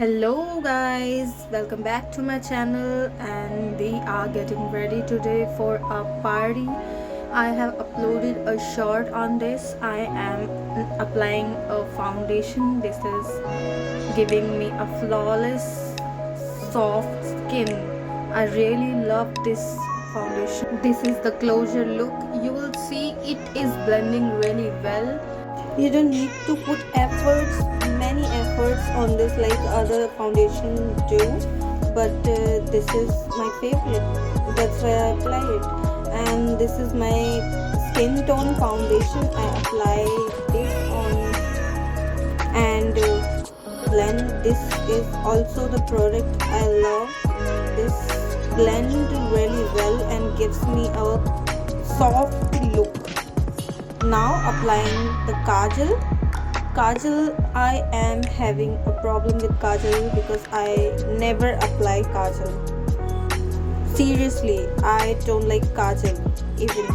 Hello guys, welcome back to my channel, and we are getting ready today for a party. I have uploaded a short on this. I am applying a foundation. This is giving me a flawless soft skin. I really love this foundation. This is the closure look. You will see it is blending really well. You don't need to put many efforts on this like other foundation do, but this is my favorite. That's why I apply it. And this is my skin tone foundation. I apply this on and blend. This is also the product I love. This blend really well and gives me a soft look. Now applying the kajal. I am having a problem with kajal because I never apply kajal. Seriously, I don't like kajal even,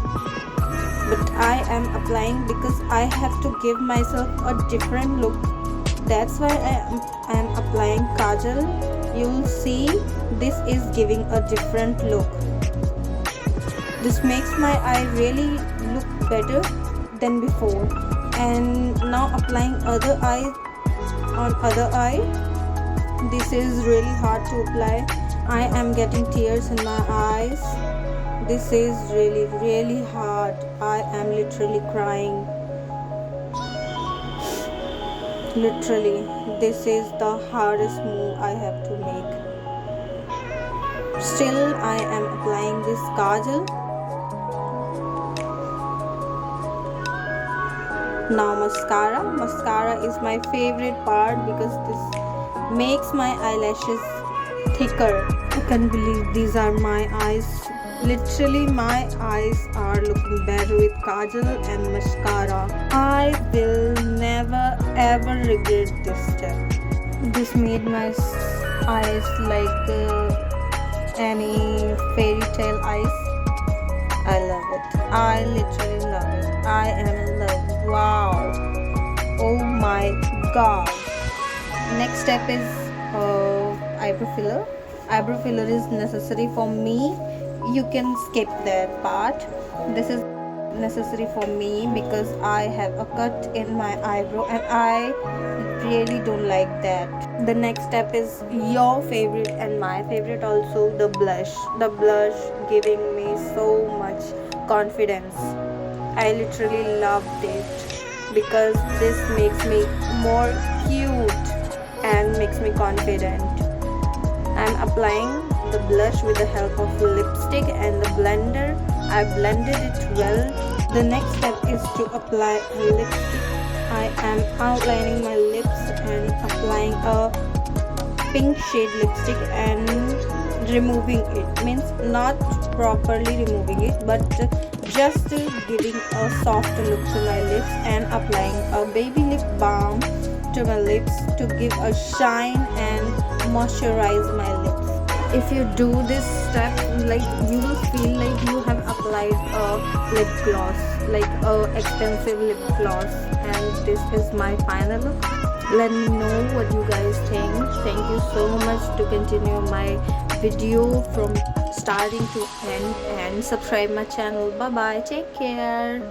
but I am applying because I have to give myself a different look. That's why I am applying kajal. You'll see this is giving a different look. This makes my eye really look better than before. And now applying other eye on other eye. This is really hard to apply. I am getting tears in my eyes. This is really hard. I am literally crying. Literally, this is the hardest move I have to make. Still, I am applying this kajal. Now mascara is my favorite part because this makes my eyelashes thicker. I can't believe these are my eyes. Literally, my eyes are looking better with kajal and mascara. I will never ever regret this step. This made my eyes like any fairy tale eyes. I love it. I literally love it. I am in love. Wow. Oh my god. Next step is eyebrow filler. Eyebrow filler is necessary for me. You can skip that part. This is necessary for me because I have a cut in my eyebrow and I really don't like that. The next step is your favorite and my favorite also, the blush. The blush giving me so much confidence. I literally loved it because this makes me more cute and makes me confident. I'm applying the blush with the help of lipstick and the blender. I blended it well. The next step is to apply lipstick. I am outlining my lips and applying a pink shade lipstick and removing it. Means not properly removing it, but just giving a soft look to my lips and applying a baby lip balm to my lips to give a shine and moisturize my lips. If you do this step, like you will feel like you have applied a lip gloss, like a expensive lip gloss. And this is my final look. Let me know what you guys think. Thank you so much to continue my video from starting to end, and subscribe my channel. Bye bye, take care.